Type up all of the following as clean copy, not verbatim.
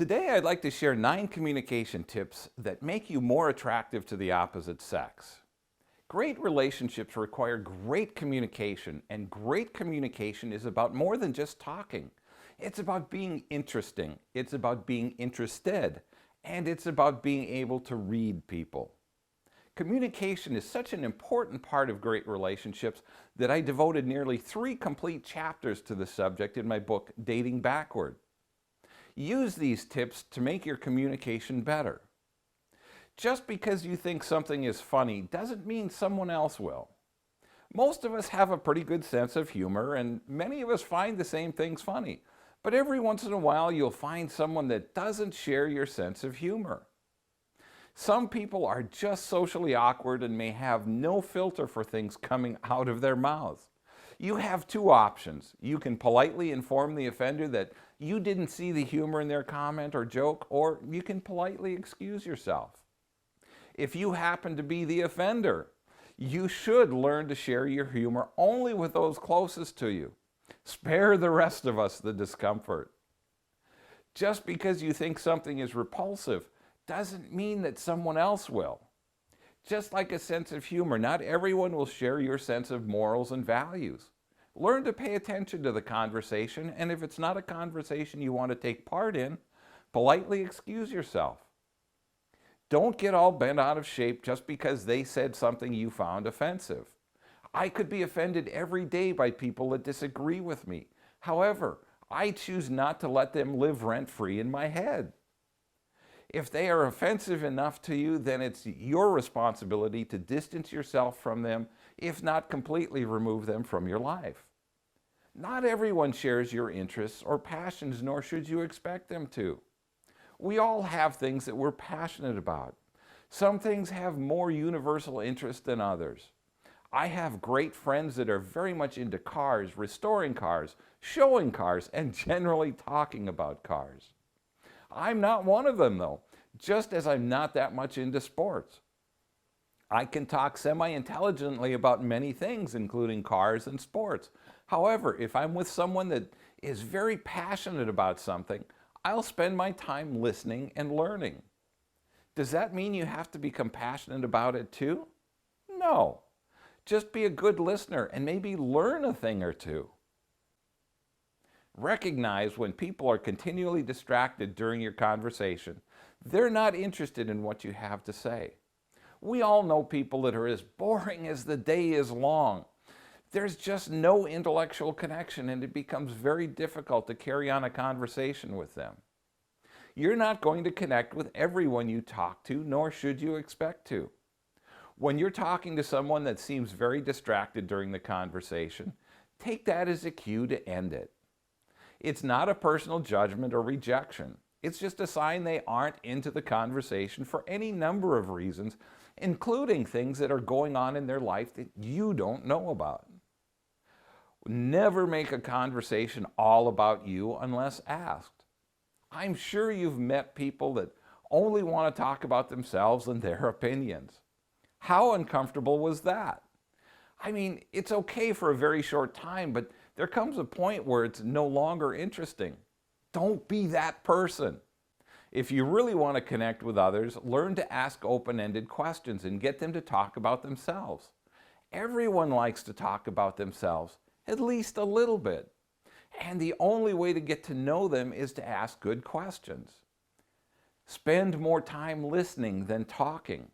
Today, I'd like to share 9 communication tips that make you more attractive to the opposite sex. Great relationships require great communication, and great communication is about more than just talking. It's about being interesting, it's about being interested, and it's about being able to read people. Communication is such an important part of great relationships that I devoted nearly 3 complete chapters to the subject in my book, Dating Backward. Use these tips to make your communication better. Just because you think something is funny doesn't mean someone else will. Most of us have a pretty good sense of humor, and many of us find the same things funny. But every once in a while, you'll find someone that doesn't share your sense of humor. Some people are just socially awkward and may have no filter for things coming out of their mouths. You have 2 options. You can politely inform the offender that you didn't see the humor in their comment or joke, or you can politely excuse yourself. If you happen to be the offender, you should learn to share your humor only with those closest to you. Spare the rest of us the discomfort. Just because you think something is repulsive doesn't mean that someone else will. Just like a sense of humor, not everyone will share your sense of morals and values. Learn to pay attention to the conversation, and if it's not a conversation you want to take part in, politely excuse yourself. Don't get all bent out of shape just because they said something you found offensive. I could be offended every day by people that disagree with me. However, I choose not to let them live rent-free in my head. If they are offensive enough to you, then it's your responsibility to distance yourself from them, if not completely remove them from your life. Not everyone shares your interests or passions, nor should you expect them to. We all have things that we're passionate about. Some things have more universal interest than others. I have great friends that are very much into cars, restoring cars, showing cars, and generally talking about cars. I'm not one of them, though, just as I'm not that much into sports. I can talk semi-intelligently about many things, including cars and sports. However, if I'm with someone that is very passionate about something, I'll spend my time listening and learning. Does that mean you have to become passionate about it too? No. Just be a good listener and maybe learn a thing or two. Recognize when people are continually distracted during your conversation. They're not interested in what you have to say. We all know people that are as boring as the day is long. There's just no intellectual connection, and it becomes very difficult to carry on a conversation with them. You're not going to connect with everyone you talk to, nor should you expect to. When you're talking to someone that seems very distracted during the conversation, take that as a cue to end it. It's not a personal judgment or rejection. It's just a sign they aren't into the conversation for any number of reasons, including things that are going on in their life that you don't know about. Never make a conversation all about you unless asked. I'm sure you've met people that only want to talk about themselves and their opinions. How uncomfortable was that? I mean, it's okay for a very short time, but there comes a point where it's no longer interesting. Don't be that person. If you really want to connect with others, learn to ask open-ended questions and get them to talk about themselves. Everyone likes to talk about themselves, at least a little bit. And the only way to get to know them is to ask good questions. Spend more time listening than talking.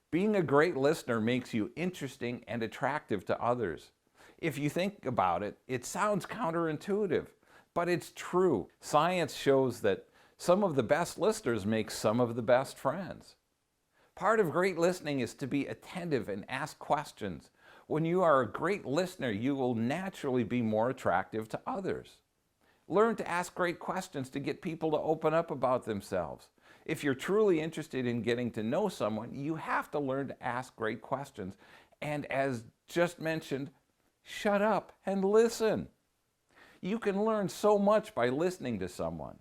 Being a great listener makes you interesting and attractive to others. If you think about it, it sounds counterintuitive, but it's true. Science shows that some of the best listeners make some of the best friends. Part of great listening is to be attentive and ask questions. When you are a great listener, you will naturally be more attractive to others. Learn to ask great questions to get people to open up about themselves. If you're truly interested in getting to know someone, you have to learn to ask great questions. And as just mentioned, shut up and listen. You can learn so much by listening to someone.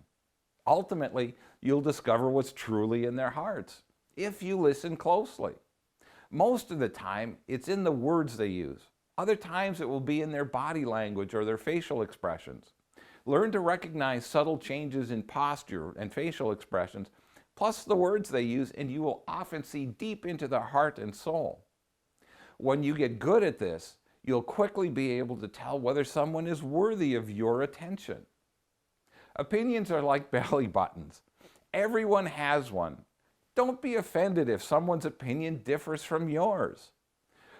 Ultimately, you'll discover what's truly in their hearts, if you listen closely. Most of the time, it's in the words they use. Other times, it will be in their body language or their facial expressions. Learn to recognize subtle changes in posture and facial expressions, plus the words they use, and you will often see deep into their heart and soul. When you get good at this, you'll quickly be able to tell whether someone is worthy of your attention. Opinions are like belly buttons. Everyone has one. Don't be offended if someone's opinion differs from yours.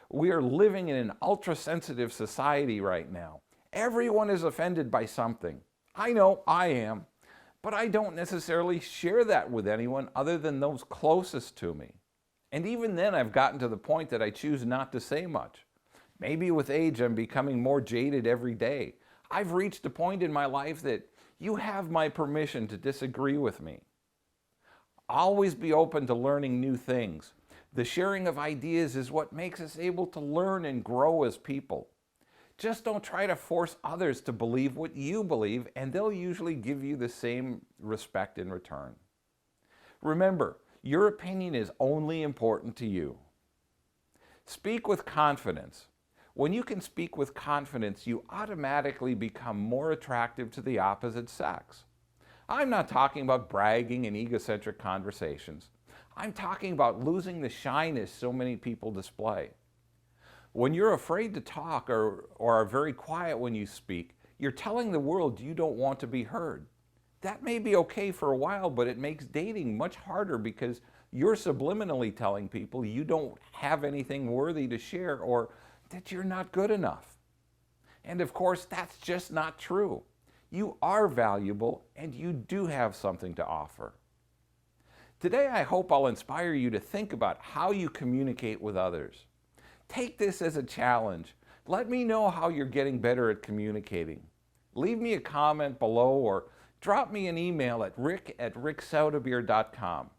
We are living in an ultra-sensitive society right now. Everyone is offended by something. I know I am, but I don't necessarily share that with anyone other than those closest to me. And even then, I've gotten to the point that I choose not to say much. Maybe with age, I'm becoming more jaded every day. I've reached a point in my life that you have my permission to disagree with me. Always be open to learning new things. The sharing of ideas is what makes us able to learn and grow as people. Just don't try to force others to believe what you believe, and they'll usually give you the same respect in return. Remember, your opinion is only important to you. Speak with confidence. When you can speak with confidence, you automatically become more attractive to the opposite sex. I'm not talking about bragging and egocentric conversations. I'm talking about losing the shyness so many people display. When you're afraid to talk or are very quiet when you speak, you're telling the world you don't want to be heard. That may be okay for a while, but it makes dating much harder because you're subliminally telling people you don't have anything worthy to share or that you're not good enough. And of course, that's just not true. You are valuable and you do have something to offer. Today, I hope I'll inspire you to think about how you communicate with others. Take this as a challenge. Let me know how you're getting better at communicating. Leave me a comment below or drop me an email at rick@ricksoetebier.com.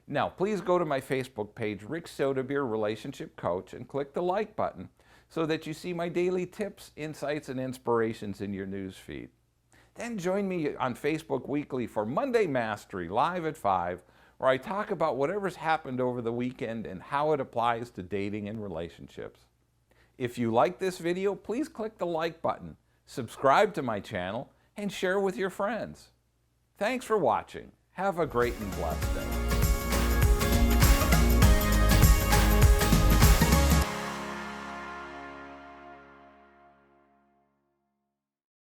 Now, please go to my Facebook page, Rick Soetebier Relationship Coach, and click the like button so that you see my daily tips, insights, and inspirations in your news feed. Then join me on Facebook weekly for Monday Mastery, live at 5, where I talk about whatever's happened over the weekend and how it applies to dating and relationships. If you like this video, please click the like button, subscribe to my channel, and share with your friends. Thanks for watching. Have a great and blessed day.